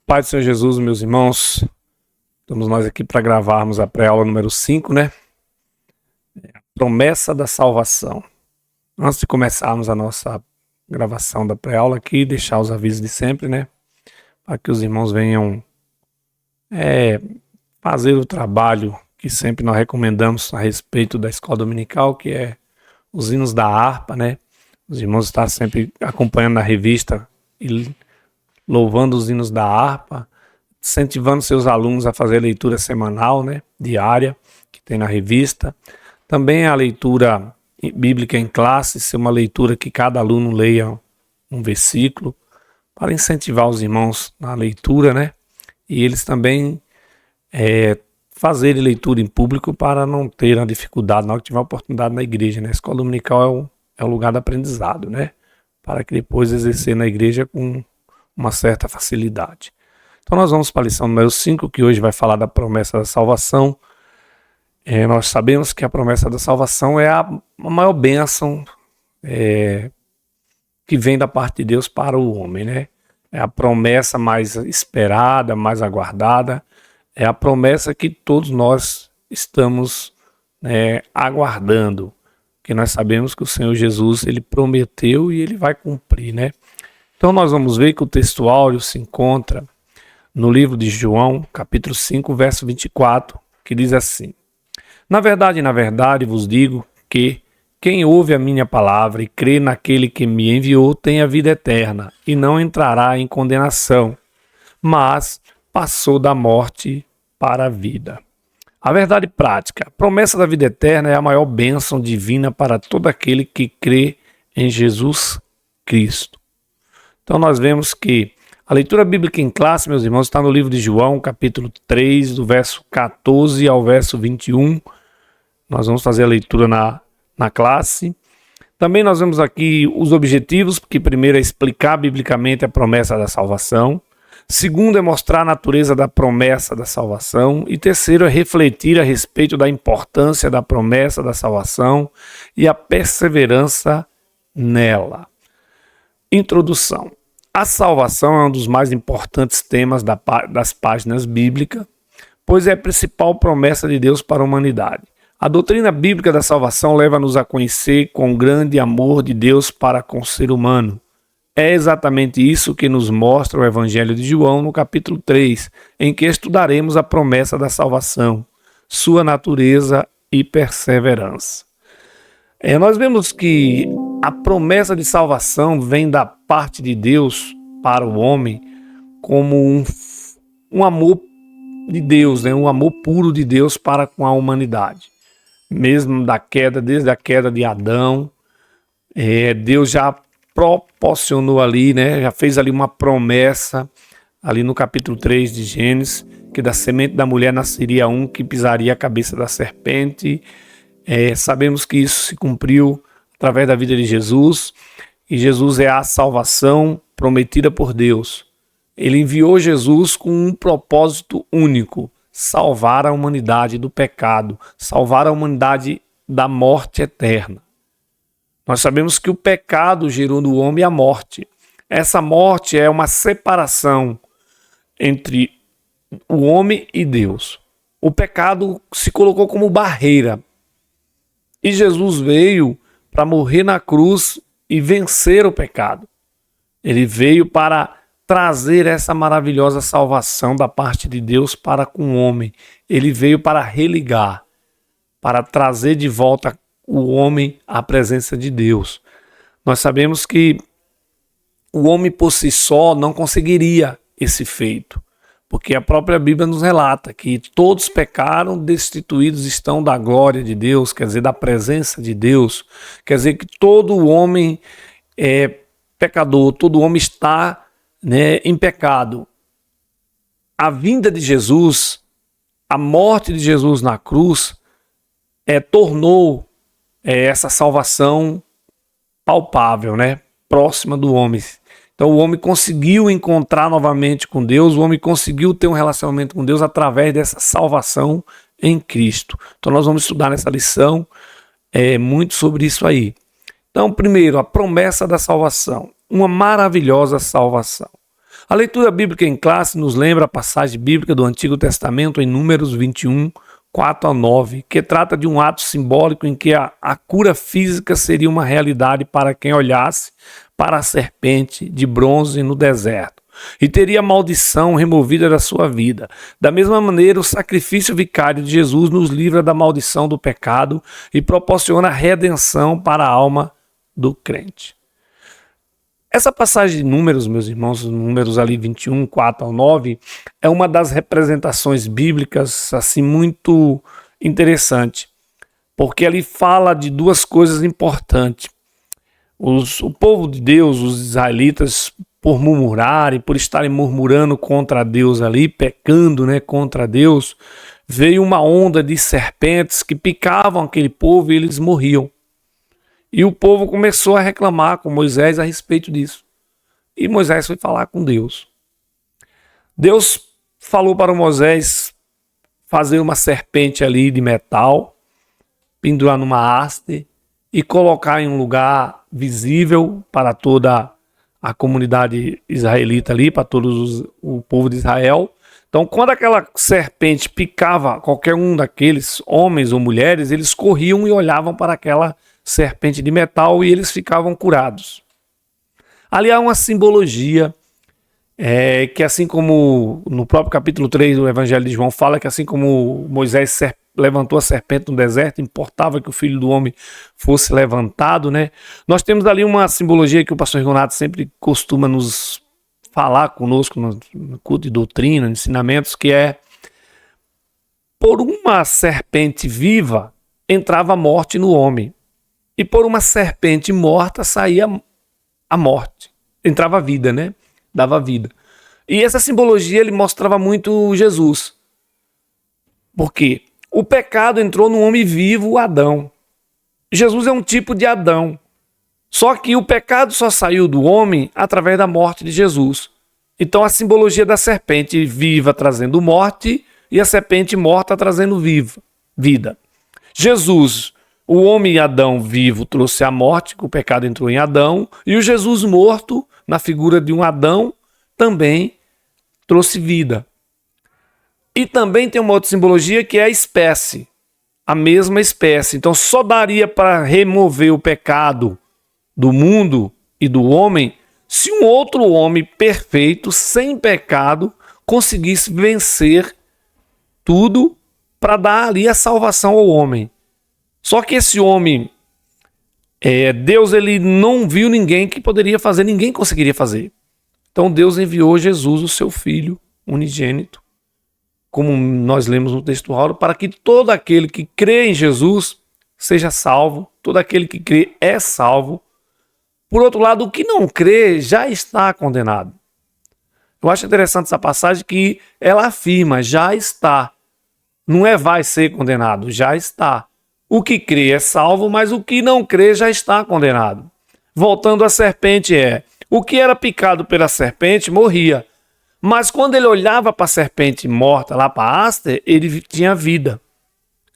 Pai do Senhor Jesus, meus irmãos, estamos nós aqui para gravarmos a pré-aula número 5, né? A promessa da salvação. Antes de começarmos a nossa gravação da pré-aula aqui, deixar os avisos de sempre, né? Para que os irmãos venham fazer o trabalho que sempre nós recomendamos a respeito da escola dominical, que é os hinos da harpa, né? Os irmãos estão sempre acompanhando na revista e louvando os hinos da harpa, incentivando seus alunos a fazer a leitura semanal, né, diária, que tem na revista. Também a leitura bíblica em classe, ser uma leitura que cada aluno leia um versículo, para incentivar os irmãos na leitura, né, e eles também fazerem leitura em público para não ter a dificuldade na hora que tiver oportunidade na igreja, né. A escola dominical é o lugar do aprendizado, né, para que depois exercer na igreja com uma certa facilidade. Então nós vamos para a lição número 5, que hoje vai falar da promessa da salvação. Nós sabemos que a promessa da salvação é a maior bênção que vem da parte de Deus para o homem, né? É a promessa mais esperada, mais aguardada. É a promessa que todos nós estamos aguardando, que nós sabemos que o Senhor Jesus ele prometeu e ele vai cumprir, né? Então nós vamos ver que o texto áureo se encontra no livro de João, capítulo 5, verso 24, que diz assim: na verdade vos digo que quem ouve a minha palavra e crê naquele que me enviou tem a vida eterna e não entrará em condenação, mas passou da morte para a vida. A verdade prática, a promessa da vida eterna é a maior bênção divina para todo aquele que crê em Jesus Cristo. Então nós vemos que a leitura bíblica em classe, meus irmãos, está no livro de João, capítulo 3, do verso 14 ao verso 21. Nós vamos fazer a leitura na classe. Também nós vemos aqui os objetivos, que primeiro é explicar biblicamente a promessa da salvação. Segundo é mostrar a natureza da promessa da salvação. E terceiro é refletir a respeito da importância da promessa da salvação e a perseverança nela. Introdução. A salvação é um dos mais importantes temas das páginas bíblicas, pois é a principal promessa de Deus para a humanidade. A doutrina bíblica da salvação leva-nos a conhecer com o grande amor de Deus para com o ser humano. É exatamente isso que nos mostra o Evangelho de João no capítulo 3, em que estudaremos a promessa da salvação, sua natureza e perseverança. Nós vemos que a promessa de salvação vem da parte de Deus para o homem como um amor de Deus, né? Um amor puro de Deus para com a humanidade. Mesmo desde a queda de Adão, Deus já proporcionou ali, né? Já fez ali uma promessa, ali no capítulo 3 de Gênesis, que da semente da mulher nasceria um que pisaria a cabeça da serpente. Sabemos que isso se cumpriu através da vida de Jesus, e Jesus é a salvação prometida por Deus. Ele enviou Jesus com um propósito único: salvar a humanidade do pecado, salvar a humanidade da morte eterna. Nós sabemos que o pecado gerou no homem a morte. Essa morte é uma separação entre o homem e Deus. O pecado se colocou como barreira. E Jesus veio para morrer na cruz e vencer o pecado. Ele veio para trazer essa maravilhosa salvação da parte de Deus para com o homem. Ele veio para religar, para trazer de volta o homem à presença de Deus. Nós sabemos que o homem por si só não conseguiria esse feito, porque a própria Bíblia nos relata que todos pecaram, destituídos estão da glória de Deus, quer dizer, da presença de Deus. Quer dizer que todo homem é pecador, todo homem está em pecado. A vinda de Jesus, a morte de Jesus na cruz, tornou essa salvação palpável, próxima do homem. Então o homem conseguiu encontrar novamente com Deus, o homem conseguiu ter um relacionamento com Deus através dessa salvação em Cristo. Então nós vamos estudar nessa lição muito sobre isso aí. Então, primeiro, a promessa da salvação, uma maravilhosa salvação. A leitura bíblica em classe nos lembra a passagem bíblica do Antigo Testamento em Números 21, 4 a 9, que trata de um ato simbólico em que a cura física seria uma realidade para quem olhasse para a serpente de bronze no deserto e teria a maldição removida da sua vida. Da mesma maneira, o sacrifício vicário de Jesus nos livra da maldição do pecado e proporciona redenção para a alma do crente. Essa passagem de Números, meus irmãos, Números ali 21, 4 ao 9, é uma das representações bíblicas assim muito interessante, porque ali fala de duas coisas importantes. O povo de Deus, os israelitas, por murmurarem, por estarem murmurando contra Deus ali, pecando, contra Deus, veio uma onda de serpentes que picavam aquele povo e eles morriam. E o povo começou a reclamar com Moisés a respeito disso. E Moisés foi falar com Deus. Deus falou para Moisés fazer uma serpente ali de metal, pendurar numa haste e colocar em um lugar visível para toda a comunidade israelita ali, para o povo de Israel. Então, quando aquela serpente picava qualquer um daqueles homens ou mulheres, eles corriam e olhavam para aquela serpente de metal e eles ficavam curados. Ali há uma simbologia que, assim como no próprio capítulo 3 do Evangelho de João fala que assim como Moisés levantou a serpente no deserto, importava que o Filho do Homem fosse levantado, Nós temos ali uma simbologia que o pastor Renato sempre costuma nos falar conosco no culto de doutrina, ensinamentos, que é: por uma serpente viva entrava a morte no homem, e por uma serpente morta saía a morte, entrava a vida, dava vida. E essa simbologia ele mostrava muito Jesus. Por quê? O pecado entrou no homem vivo, Adão. Jesus é um tipo de Adão. Só que o pecado só saiu do homem através da morte de Jesus. Então a simbologia da serpente viva trazendo morte e a serpente morta trazendo vida. Jesus, o homem Adão vivo, trouxe a morte, que o pecado entrou em Adão, e o Jesus morto, na figura de um Adão, também trouxe vida. E também tem uma outra simbologia que é a espécie, a mesma espécie. Então só daria para remover o pecado do mundo e do homem se um outro homem perfeito, sem pecado, conseguisse vencer tudo para dar ali a salvação ao homem. Só que esse homem, Deus ele não viu ninguém que poderia fazer, ninguém conseguiria fazer. Então Deus enviou Jesus, o seu Filho unigênito, como nós lemos no texto áureo, para que todo aquele que crê em Jesus seja salvo, todo aquele que crê é salvo. Por outro lado, o que não crê já está condenado. Eu acho interessante essa passagem que ela afirma, já está. Não vai ser condenado, já está. O que crê é salvo, mas o que não crê já está condenado. Voltando à serpente o que era picado pela serpente morria. Mas quando ele olhava para a serpente morta lá para a haste, ele tinha vida.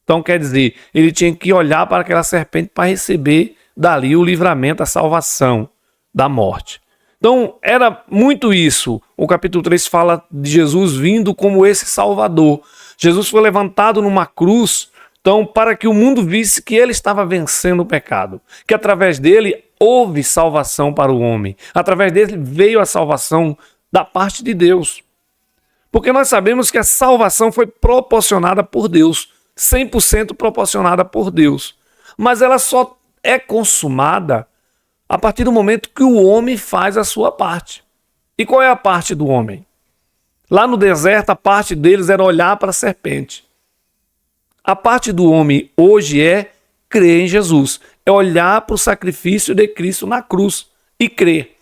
Então quer dizer, ele tinha que olhar para aquela serpente para receber dali o livramento, a salvação da morte. Então era muito isso. O capítulo 3 fala de Jesus vindo como esse Salvador. Jesus foi levantado numa cruz, então, para que o mundo visse que ele estava vencendo o pecado, que através dele houve salvação para o homem. Através dele veio a salvação da parte de Deus. Porque nós sabemos que a salvação foi proporcionada por Deus, 100% proporcionada por Deus. Mas ela só é consumada a partir do momento que o homem faz a sua parte. E qual é a parte do homem? Lá no deserto, a parte deles era olhar para a serpente. A parte do homem hoje é crer em Jesus. É olhar para o sacrifício de Cristo na cruz e crer.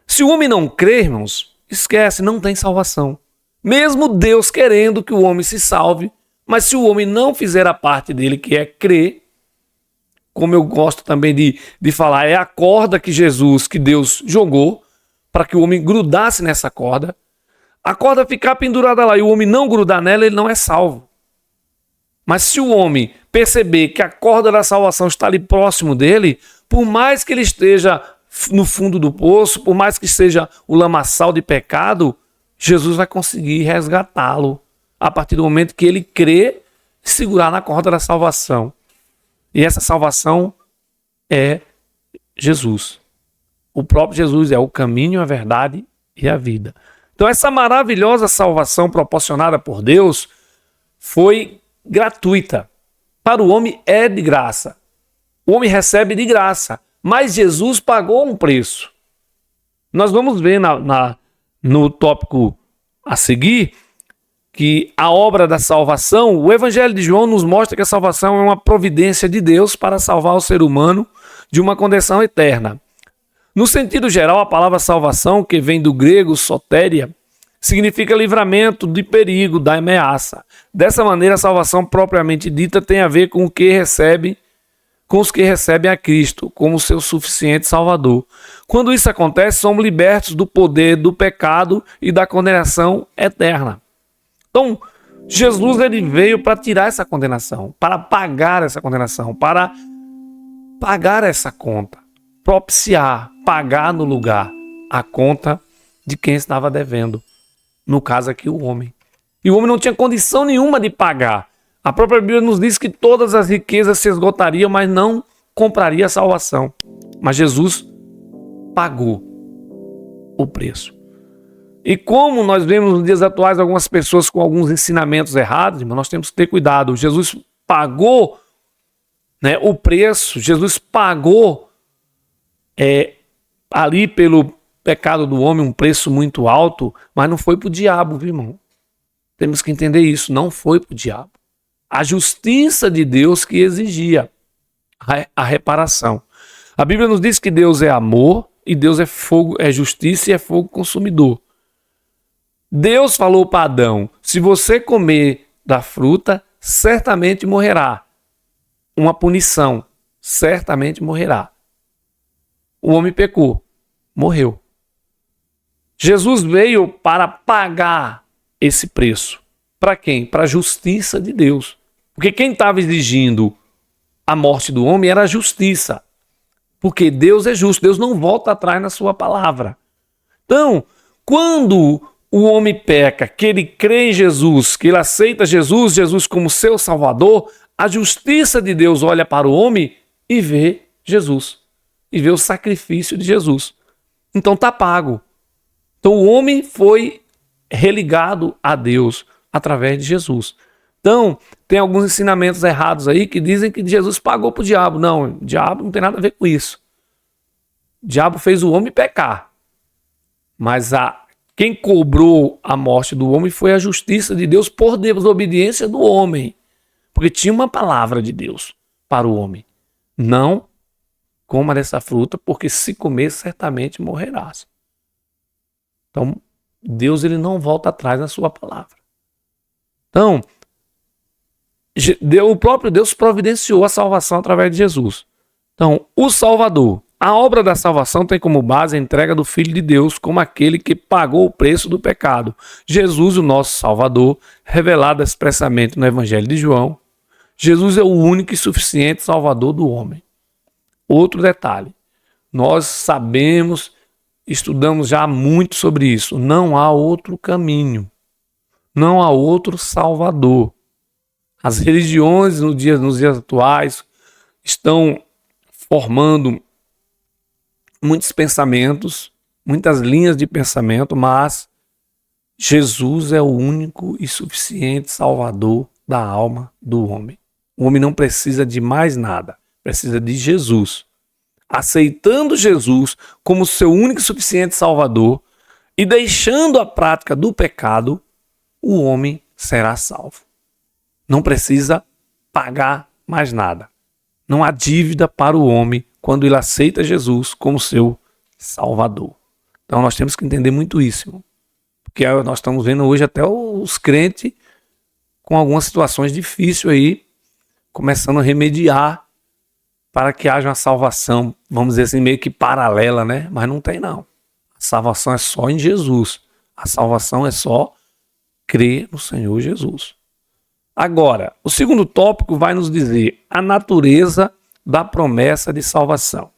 Se o homem não crer, irmãos, esquece, não tem salvação. Mesmo Deus querendo que o homem se salve, mas se o homem não fizer a parte dele, que é crer, como eu gosto também de falar, é a corda que Deus jogou para que o homem grudasse nessa corda. A corda ficar pendurada lá e o homem não grudar nela, ele não é salvo. Mas se o homem perceber que a corda da salvação está ali próximo dele, por mais que ele esteja no fundo do poço, por mais que seja o lamaçal de pecado, Jesus vai conseguir resgatá-lo a partir do momento que ele crê e segurar na corda da salvação. E essa salvação é Jesus. O próprio Jesus é o caminho, a verdade e a vida. Então essa maravilhosa salvação proporcionada por Deus foi gratuita. Para o homem é de graça. O homem recebe de graça. Mas Jesus pagou um preço. Nós vamos ver no tópico a seguir que a obra da salvação, o Evangelho de João nos mostra que a salvação é uma providência de Deus para salvar o ser humano de uma condenação eterna. No sentido geral, a palavra salvação, que vem do grego sotéria, significa livramento de perigo, da ameaça. Dessa maneira, a salvação propriamente dita tem a ver com os que recebem a Cristo como seu suficiente Salvador. Quando isso acontece, somos libertos do poder do pecado e da condenação eterna. Então, Jesus ele veio para tirar essa condenação, para pagar essa condenação, para pagar essa conta, propiciar, pagar no lugar a conta de quem estava devendo. No caso aqui, o homem. E o homem não tinha condição nenhuma de pagar. A própria Bíblia nos diz que todas as riquezas se esgotariam, mas não compraria a salvação. Mas Jesus pagou o preço. E como nós vemos nos dias atuais algumas pessoas com alguns ensinamentos errados, irmão, nós temos que ter cuidado. Jesus pagou, né, o preço, Jesus pagou ali pelo pecado do homem um preço muito alto, mas não foi para o diabo, viu, irmão? Temos que entender isso, não foi para o diabo. A justiça de Deus que exigia a reparação. A Bíblia nos diz que Deus é amor e Deus é fogo, é justiça e é fogo consumidor. Deus falou para Adão: se você comer da fruta, certamente morrerá. Uma punição, certamente morrerá. O homem pecou, morreu. Jesus veio para pagar esse preço. Para quem? Para a justiça de Deus. Porque quem estava exigindo a morte do homem era a justiça. Porque Deus é justo, Deus não volta atrás na sua palavra. Então, quando o homem peca, que ele crê em Jesus, que ele aceita Jesus como seu Salvador, a justiça de Deus olha para o homem e vê Jesus. E vê o sacrifício de Jesus. Então está pago. Então o homem foi religado a Deus através de Jesus. Então, tem alguns ensinamentos errados aí que dizem que Jesus pagou para o diabo. Não, o diabo não tem nada a ver com isso. O diabo fez o homem pecar. Mas quem cobrou a morte do homem foi a justiça de Deus por desobediência do homem. Porque tinha uma palavra de Deus para o homem. Não coma dessa fruta, porque se comer, certamente morrerás. Então, Deus ele não volta atrás na sua palavra. Então, o próprio Deus providenciou a salvação através de Jesus. Então, o Salvador, a obra da salvação tem como base a entrega do Filho de Deus como aquele que pagou o preço do pecado. Jesus, o nosso Salvador, revelado expressamente no Evangelho de João. Jesus é o único e suficiente Salvador do homem. Outro detalhe, nós sabemos, estudamos já muito sobre isso, não há outro caminho, não há outro Salvador. As religiões nos dias atuais estão formando muitos pensamentos, muitas linhas de pensamento, mas Jesus é o único e suficiente Salvador da alma do homem. O homem não precisa de mais nada, precisa de Jesus. Aceitando Jesus como seu único e suficiente Salvador e deixando a prática do pecado, o homem será salvo. Não precisa pagar mais nada. Não há dívida para o homem quando ele aceita Jesus como seu Salvador. Então nós temos que entender muito isso, irmão. Porque nós estamos vendo hoje até os crentes com algumas situações difíceis aí, começando a remediar para que haja uma salvação, vamos dizer assim, meio que paralela, né? Mas não tem não. A salvação é só em Jesus. A salvação é só crer no Senhor Jesus. Agora, o segundo tópico vai nos dizer a natureza da promessa de salvação.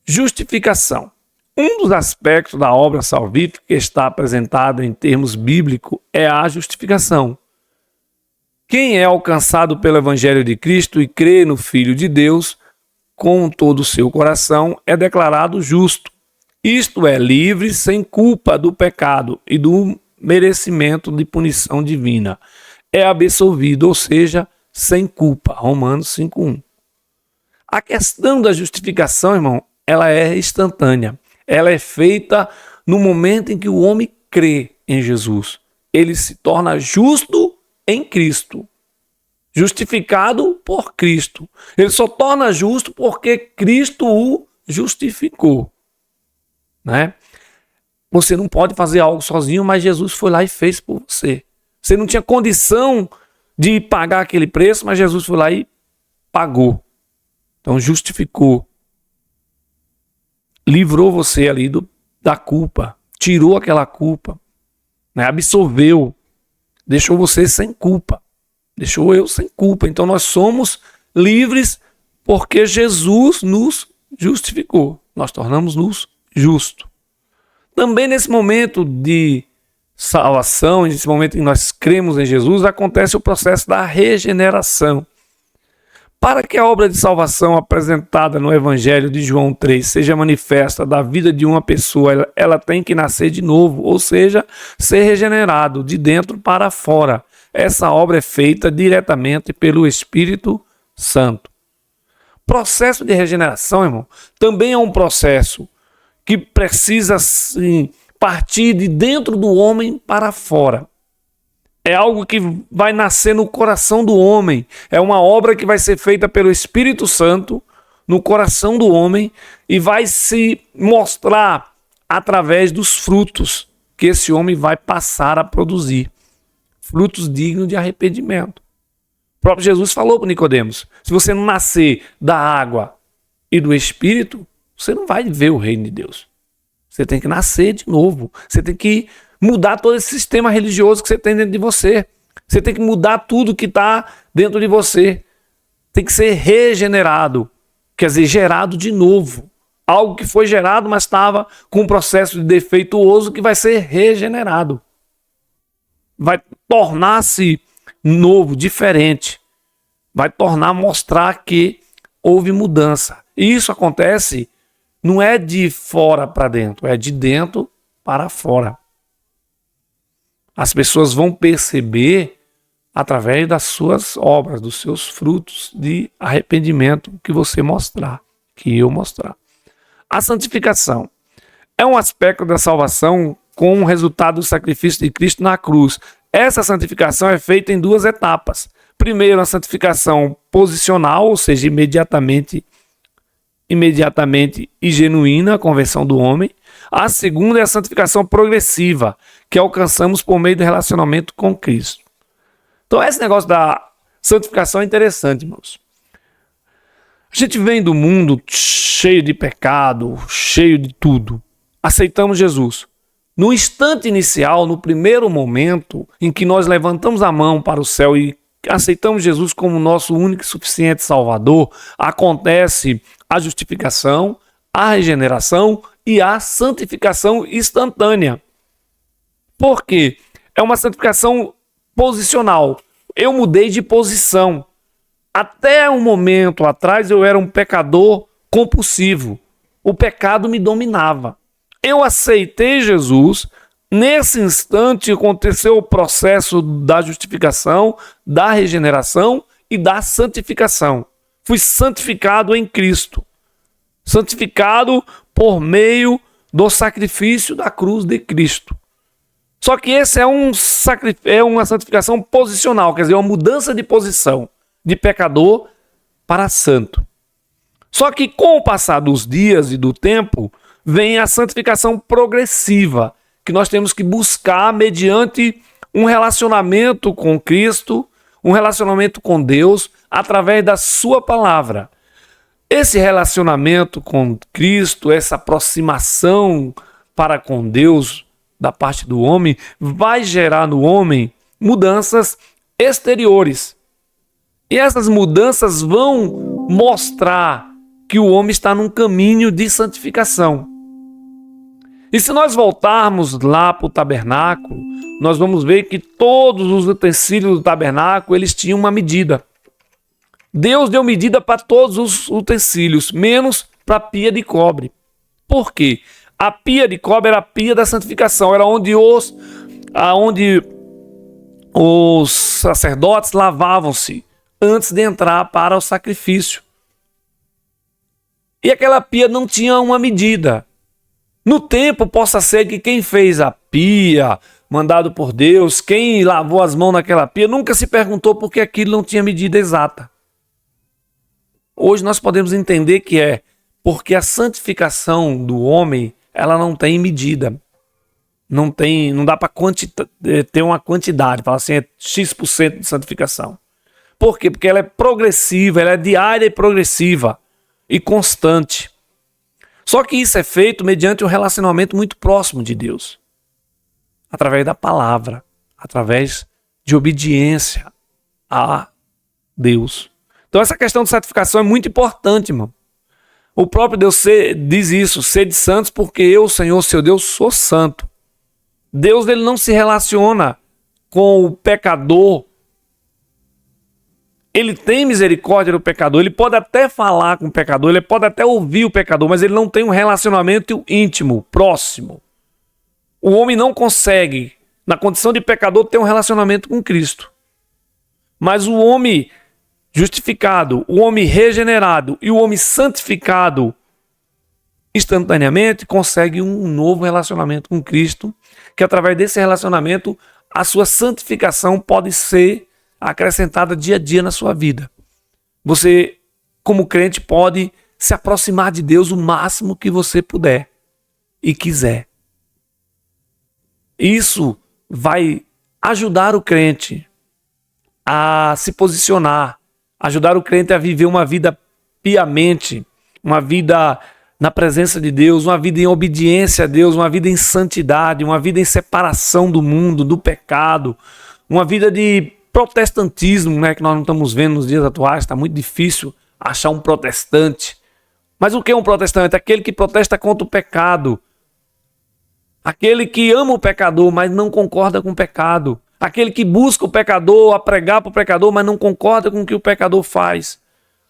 Justificação. Um dos aspectos da obra salvífica que está apresentado em termos bíblicos é a justificação. Quem é alcançado pelo Evangelho de Cristo e crê no Filho de Deus com todo o seu coração é declarado justo. Isto é, livre sem culpa do pecado e do merecimento de punição divina. É absolvido, ou seja, sem culpa. Romanos 5:1. A questão da justificação, irmão, ela é instantânea. Ela é feita no momento em que o homem crê em Jesus. Ele se torna justo em Cristo. Justificado por Cristo. Ele só torna justo porque Cristo o justificou. Né? Você não pode fazer algo sozinho, mas Jesus foi lá e fez por você. Você não tinha condição de pagar aquele preço, mas Jesus foi lá e pagou. Então justificou. Livrou você ali da culpa. Tirou aquela culpa. Né? Absolveu. Deixou você sem culpa. Deixou eu sem culpa. Então nós somos livres porque Jesus nos justificou. Nós tornamos-nos justos. Também nesse momento de salvação, nesse momento em que nós cremos em Jesus, acontece o processo da regeneração. Para que a obra de salvação apresentada no Evangelho de João 3 seja manifesta da vida de uma pessoa, ela tem que nascer de novo, ou seja, ser regenerado de dentro para fora. Essa obra é feita diretamente pelo Espírito Santo. Processo de regeneração, irmão, também é um processo que precisa sim, partir de dentro do homem para fora. É algo que vai nascer no coração do homem. É uma obra que vai ser feita pelo Espírito Santo no coração do homem e vai se mostrar através dos frutos que esse homem vai passar a produzir. Frutos dignos de arrependimento. O próprio Jesus falou para Nicodemos: se você não nascer da água e do Espírito, você não vai ver o reino de Deus. Você tem que nascer de novo. Você tem que mudar todo esse sistema religioso que você tem dentro de você. Você tem que mudar tudo que está dentro de você. Tem que ser regenerado. Quer dizer, gerado de novo. Algo que foi gerado, mas estava com um processo de defeituoso que vai ser regenerado. Vai tornar-se novo, diferente. Vai mostrar que houve mudança. E isso acontece, não é de fora para dentro, é de dentro para fora. As pessoas vão perceber através das suas obras, dos seus frutos de arrependimento que você mostrar, que eu mostrar. A santificação é um aspecto da salvação com o resultado do sacrifício de Cristo na cruz. Essa santificação é feita em duas etapas. Primeiro, a santificação posicional, ou seja, imediatamente e genuína, a conversão do homem. A segunda é a santificação progressiva, que alcançamos por meio do relacionamento com Cristo. Então, esse negócio da santificação é interessante, irmãos. A gente vem do mundo cheio de pecado, cheio de tudo. Aceitamos Jesus. No instante inicial, no primeiro momento em que nós levantamos a mão para o céu e aceitamos Jesus como nosso único e suficiente Salvador, acontece a justificação, a regeneração e a santificação instantânea. Por quê? É uma santificação posicional. Eu mudei de posição. Até um momento atrás eu era um pecador compulsivo. O pecado me dominava. Eu aceitei Jesus. Nesse instante aconteceu o processo da justificação, da regeneração e da santificação. Fui santificado em Cristo. Santificado por meio do sacrifício da cruz de Cristo. Só que esse é uma santificação posicional, quer dizer, uma mudança de posição de pecador para santo. Só que com o passar dos dias e do tempo, vem a santificação progressiva, que nós temos que buscar mediante um relacionamento com Cristo, um relacionamento com Deus, através da sua palavra. Esse relacionamento com Cristo, essa aproximação para com Deus da parte do homem, vai gerar no homem mudanças exteriores. E essas mudanças vão mostrar que o homem está num caminho de santificação. E se nós voltarmos lá para o tabernáculo, nós vamos ver que todos os utensílios do tabernáculo, eles tinham uma medida. Deus deu medida para todos os utensílios, menos para a pia de cobre. Por quê? A pia de cobre era a pia da santificação, era onde os sacerdotes lavavam-se antes de entrar para o sacrifício. E aquela pia não tinha uma medida. No tempo, possa ser que quem fez a pia, mandado por Deus, quem lavou as mãos naquela pia, nunca se perguntou por que aquilo não tinha medida exata. Hoje nós podemos entender que é porque a santificação do homem, ela não tem medida. Não dá para ter uma quantidade, fala assim, é X% de santificação. Por quê? Porque ela é progressiva, ela é diária e progressiva e constante. Só que isso é feito mediante um relacionamento muito próximo de Deus. Através da palavra, através de obediência a Deus. Então essa questão de santificação é muito importante, irmão. O próprio Deus diz isso, sede santos porque eu, Senhor, seu Deus, sou santo. Deus ele não se relaciona com o pecador. Ele tem misericórdia do pecador, ele pode até falar com o pecador, ele pode até ouvir o pecador, mas ele não tem um relacionamento íntimo, próximo. O homem não consegue, na condição de pecador, ter um relacionamento com Cristo. Mas o homem justificado, o homem regenerado e o homem santificado, instantaneamente consegue um novo relacionamento com Cristo, que através desse relacionamento, a sua santificação pode ser acrescentada dia a dia na sua vida. Você, como crente, pode se aproximar de Deus o máximo que você puder e quiser. Isso vai ajudar o crente a se posicionar, ajudar o crente a viver uma vida piamente, uma vida na presença de Deus, uma vida em obediência a Deus, uma vida em santidade, uma vida em separação do mundo, do pecado, uma vida de protestantismo, né, que nós não estamos vendo nos dias atuais. Está muito difícil achar um protestante. Mas o que é um protestante? Aquele que protesta contra o pecado. Aquele que ama o pecador, mas não concorda com o pecado. Aquele que busca o pecador, a pregar para o pecador, mas não concorda com o que o pecador faz.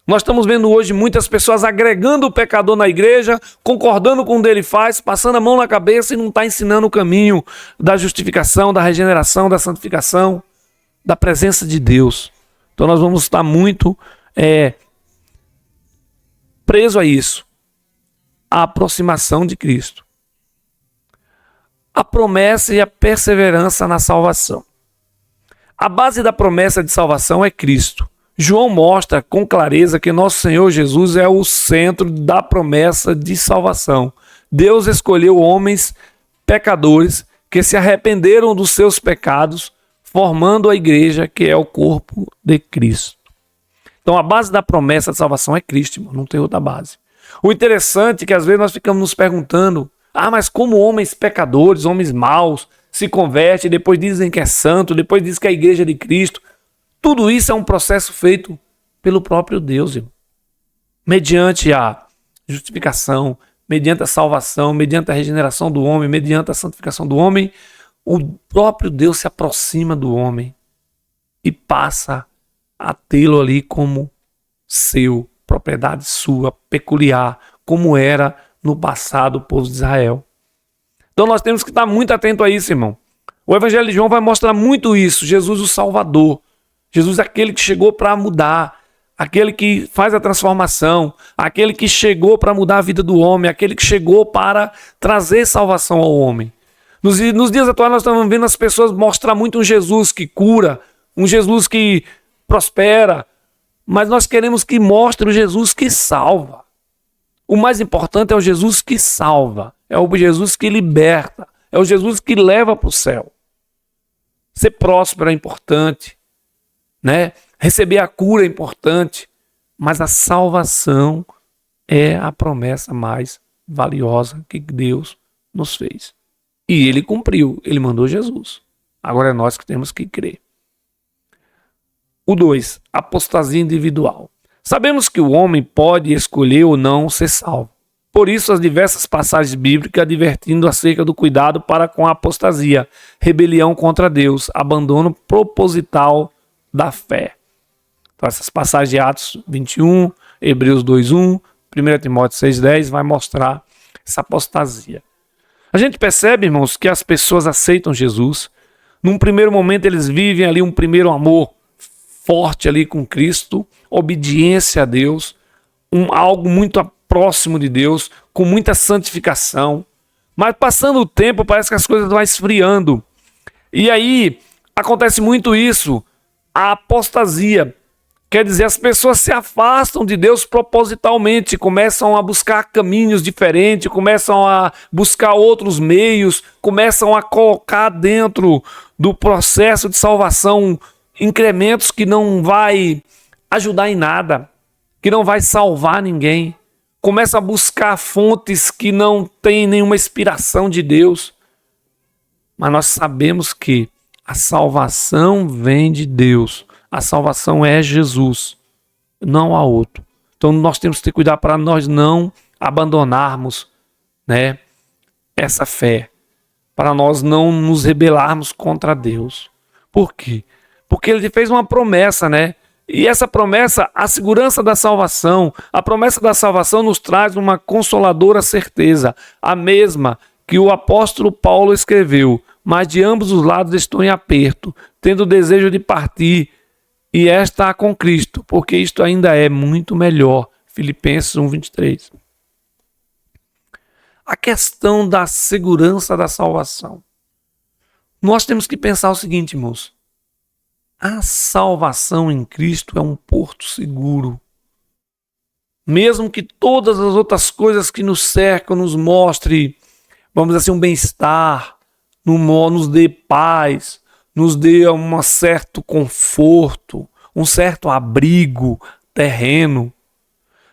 Nós estamos vendo hoje muitas pessoas agregando o pecador na igreja, concordando com o que ele faz, passando a mão na cabeça e não está ensinando o caminho da justificação, da regeneração, da santificação, da presença de Deus. Então nós vamos estar muito presos a isso. A aproximação de Cristo. A promessa e a perseverança na salvação. A base da promessa de salvação é Cristo. João mostra com clareza que nosso Senhor Jesus é o centro da promessa de salvação. Deus escolheu homens pecadores que se arrependeram dos seus pecados, formando a igreja que é o corpo de Cristo. Então a base da promessa de salvação é Cristo, irmão, não tem outra base. O interessante é que às vezes nós ficamos nos perguntando, mas como homens pecadores, homens maus, se convertem, depois dizem que é santo, depois dizem que é a igreja de Cristo. Tudo isso é um processo feito pelo próprio Deus, irmão. Mediante a justificação, mediante a salvação, mediante a regeneração do homem, mediante a santificação do homem, o próprio Deus se aproxima do homem e passa a tê-lo ali como seu, propriedade sua, peculiar, como era no passado o povo de Israel. Então nós temos que estar muito atento a isso, irmão. O Evangelho de João vai mostrar muito isso. Jesus o Salvador. Jesus é aquele que chegou para mudar, aquele que faz a transformação, aquele que chegou para mudar a vida do homem, aquele que chegou para trazer salvação ao homem. Nos dias atuais nós estamos vendo as pessoas mostrar muito um Jesus que cura, um Jesus que prospera, mas nós queremos que mostre o Jesus que salva. O mais importante é o Jesus que salva, é o Jesus que liberta, é o Jesus que leva para o céu. Ser próspero é importante, né? Receber a cura é importante, mas a salvação é a promessa mais valiosa que Deus nos fez. E ele cumpriu, ele mandou Jesus. Agora é nós que temos que crer. O 2, apostasia individual. Sabemos que o homem pode escolher ou não ser salvo. Por isso, as diversas passagens bíblicas advertindo acerca do cuidado para com a apostasia, rebelião contra Deus, abandono proposital da fé. Então, essas passagens de Atos 21, Hebreus 2:1, 1 Timóteo 6:10 vai mostrar essa apostasia. A gente percebe, irmãos, que as pessoas aceitam Jesus. Num primeiro momento, eles vivem ali um primeiro amor forte ali com Cristo, obediência a Deus, algo muito próximo de Deus, com muita santificação. Mas passando o tempo, parece que as coisas vão esfriando. E aí, acontece muito isso, a apostasia. Quer dizer, as pessoas se afastam de Deus propositalmente, começam a buscar caminhos diferentes, começam a buscar outros meios, começam a colocar dentro do processo de salvação incrementos que não vai ajudar em nada, que não vai salvar ninguém. Começa a buscar fontes que não têm nenhuma inspiração de Deus. Mas nós sabemos que a salvação vem de Deus. A salvação é Jesus, não há outro. Então nós temos que ter cuidado para nós não abandonarmos, né, essa fé, para nós não nos rebelarmos contra Deus. Por quê? Porque ele fez uma promessa, né? E essa promessa, a segurança da salvação, a promessa da salvação nos traz uma consoladora certeza, a mesma que o apóstolo Paulo escreveu: mas de ambos os lados estou em aperto, tendo o desejo de partir e estar com Cristo, porque isto ainda é muito melhor. Filipenses 1:23. A questão da segurança da salvação. Nós temos que pensar o seguinte, irmãos. A salvação em Cristo é um porto seguro. Mesmo que todas as outras coisas que nos cercam nos mostre, vamos dizer assim, um bem-estar, nos dê paz, nos dê um certo conforto, um certo abrigo terreno.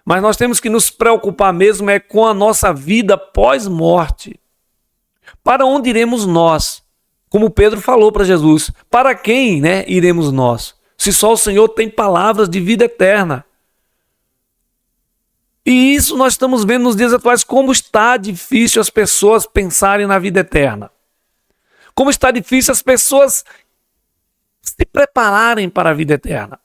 Mas nós temos que nos preocupar mesmo é com a nossa vida pós-morte. Para onde iremos nós? Como Pedro falou para Jesus, para quem, né, iremos nós? Se só o Senhor tem palavras de vida eterna. E isso nós estamos vendo nos dias atuais, como está difícil as pessoas pensarem na vida eterna. Como está difícil as pessoas se prepararem para a vida eterna.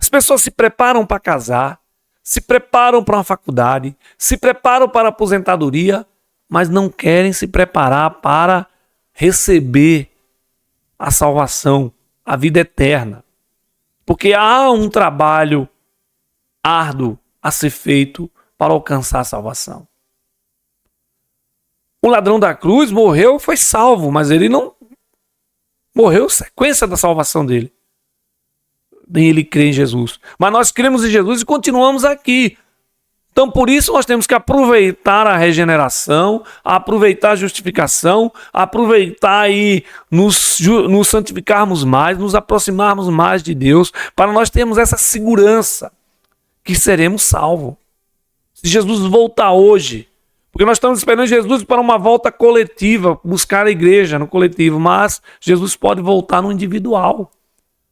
As pessoas se preparam para casar, se preparam para uma faculdade, se preparam para a aposentadoria, mas não querem se preparar para receber a salvação, a vida eterna. Porque há um trabalho árduo a ser feito para alcançar a salvação. O ladrão da cruz morreu, foi salvo, mas ele não morreu sequência da salvação dele. Nem ele crê em Jesus. Mas nós cremos em Jesus e continuamos aqui. Então, por isso, nós temos que aproveitar a regeneração, aproveitar a justificação, aproveitar e nos santificarmos mais, nos aproximarmos mais de Deus, para nós termos essa segurança que seremos salvos. Se Jesus voltar hoje, porque nós estamos esperando Jesus para uma volta coletiva, buscar a igreja no coletivo, mas Jesus pode voltar no individual.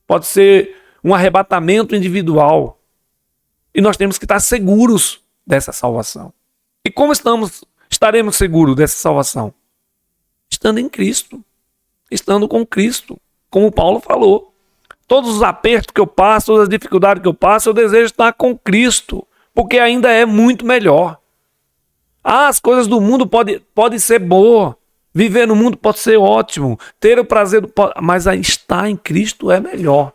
Pode ser um arrebatamento individual. E nós temos que estar seguros dessa salvação. E como estaremos seguros dessa salvação? Estando em Cristo. Estando com Cristo. Como Paulo falou. Todos os apertos que eu passo, todas as dificuldades que eu passo, eu desejo estar com Cristo. Porque ainda é muito melhor. As coisas do mundo podem ser boas. Viver no mundo pode ser ótimo. Ter o prazer, mas estar em Cristo é melhor.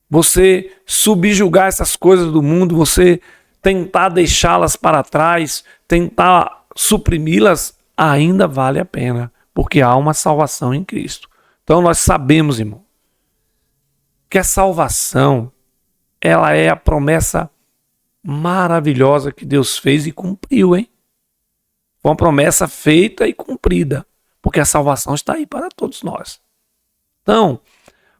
Você subjugar essas coisas do mundo, você tentar deixá-las para trás, tentar suprimi-las, ainda vale a pena, porque há uma salvação em Cristo. Então nós sabemos, irmão, que a salvação, ela é a promessa maravilhosa que Deus fez e cumpriu, hein? Foi uma promessa feita e cumprida, porque a salvação está aí para todos nós. Então,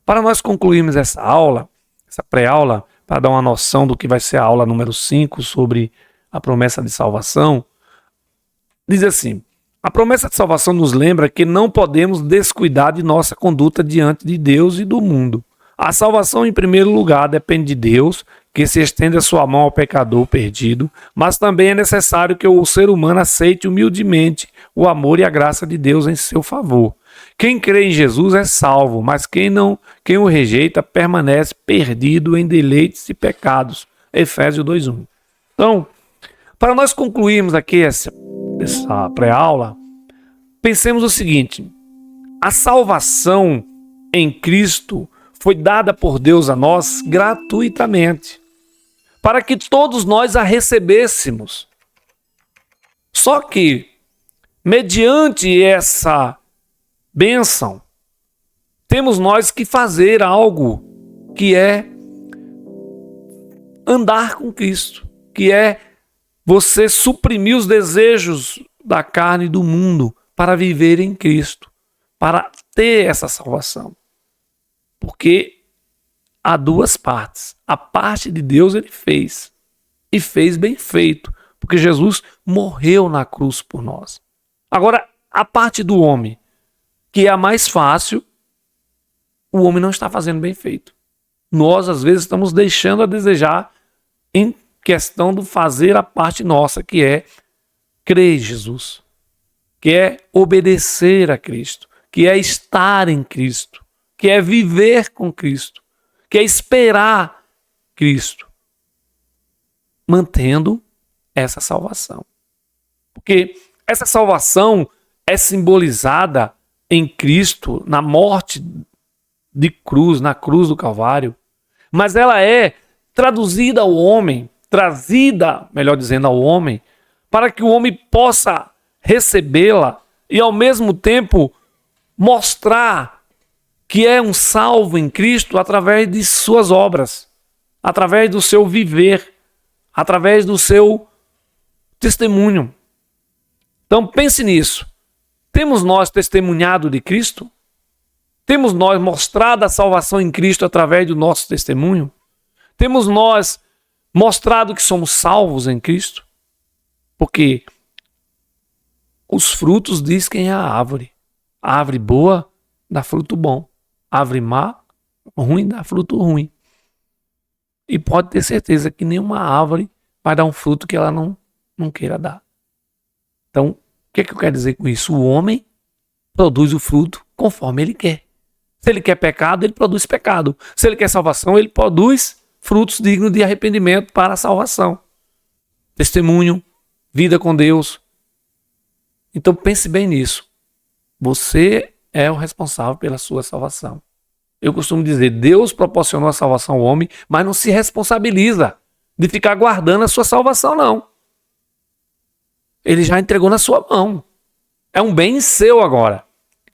para nós concluirmos essa aula, essa pré-aula, para dar uma noção do que vai ser a aula número 5 sobre a promessa de salvação, diz assim: a promessa de salvação nos lembra que não podemos descuidar de nossa conduta diante de Deus e do mundo. A salvação, em primeiro lugar, depende de Deus, que se estende a sua mão ao pecador perdido, mas também é necessário que o ser humano aceite humildemente o amor e a graça de Deus em seu favor. Quem crê em Jesus é salvo, mas quem o rejeita permanece perdido em deleites e pecados. Efésios 2:1. Então, para nós concluirmos aqui essa pré-aula, pensemos o seguinte: a salvação em Cristo foi dada por Deus a nós gratuitamente, para que todos nós a recebêssemos. Só que, mediante essa bênção, temos nós que fazer algo, que é andar com Cristo, que é você suprimir os desejos da carne e do mundo para viver em Cristo, para ter essa salvação. Porque há duas partes. A parte de Deus ele fez, e fez bem feito, porque Jesus morreu na cruz por nós. Agora, a parte do homem, que é a mais fácil, o homem não está fazendo bem feito. Nós, às vezes, estamos deixando a desejar em questão do fazer a parte nossa, que é crer em Jesus, que é obedecer a Cristo, que é estar em Cristo, que é viver com Cristo, que é esperar Cristo, mantendo essa salvação. Porque essa salvação é simbolizada em Cristo, na morte de cruz, na cruz do Calvário, mas ela é traduzida ao homem, trazida, melhor dizendo, ao homem, para que o homem possa recebê-la e ao mesmo tempo mostrar que é um salvo em Cristo através de suas obras, através do seu viver, através do seu testemunho. Então pense nisso. Temos nós testemunhado de Cristo? Temos nós mostrado a salvação em Cristo através do nosso testemunho? Temos nós mostrado que somos salvos em Cristo? Porque os frutos diz quem é a árvore. A árvore boa dá fruto bom. A árvore má, ruim, dá fruto ruim. E pode ter certeza que nenhuma árvore vai dar um fruto que ela não queira dar. Então, o que eu quero dizer com isso? O homem produz o fruto conforme ele quer. Se ele quer pecado, ele produz pecado. Se ele quer salvação, ele produz frutos dignos de arrependimento para a salvação. Testemunho, vida com Deus. Então pense bem nisso. Você é o responsável pela sua salvação. Eu costumo dizer, Deus proporcionou a salvação ao homem, mas não se responsabiliza de ficar guardando a sua salvação, não. Ele já entregou na sua mão. É um bem seu agora.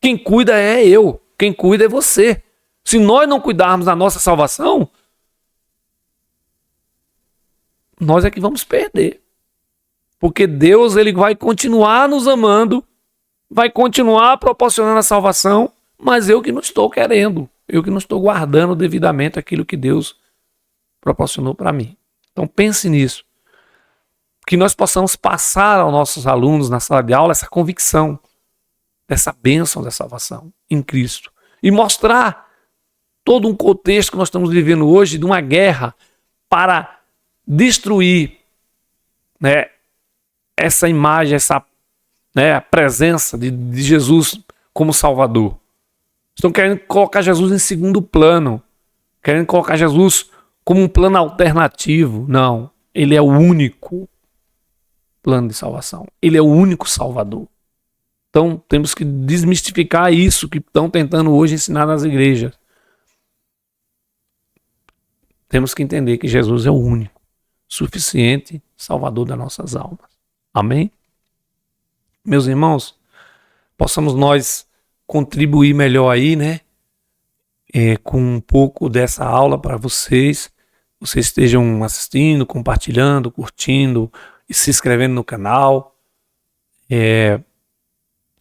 Quem cuida é eu. Quem cuida é você. Se nós não cuidarmos da nossa salvação, nós é que vamos perder. Porque Deus ele vai continuar nos amando, vai continuar proporcionando a salvação, mas eu que não estou querendo, eu que não estou guardando devidamente aquilo que Deus proporcionou para mim. Então pense nisso. Que nós possamos passar aos nossos alunos na sala de aula essa convicção, dessa bênção da salvação em Cristo. E mostrar todo um contexto que nós estamos vivendo hoje de uma guerra para destruir, né, essa imagem, essa, né, a presença de Jesus como Salvador. Estão querendo colocar Jesus em segundo plano, querendo colocar Jesus como um plano alternativo. Não, ele é o único plano de salvação. Ele é o único Salvador. Então temos que desmistificar isso que estão tentando hoje ensinar nas igrejas. Temos que entender que Jesus é o único, suficiente Salvador das nossas almas. Amém? Meus irmãos, possamos nós contribuir melhor aí, né? Com um pouco dessa aula para vocês. Vocês estejam assistindo, compartilhando, curtindo e se inscrevendo no canal.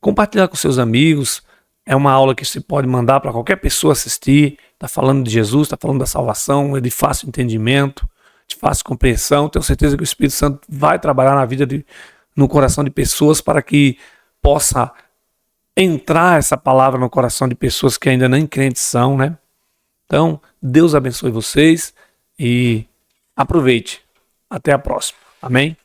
Compartilhar com seus amigos. É uma aula que você pode mandar para qualquer pessoa assistir. Está falando de Jesus, está falando da salvação, é de fácil entendimento, de fácil compreensão. Tenho certeza que o Espírito Santo vai trabalhar na vida, no coração de pessoas para que possa entrar essa palavra no coração de pessoas que ainda nem crentes são, né? Então, Deus abençoe vocês e Aproveite. Até a próxima. Amém?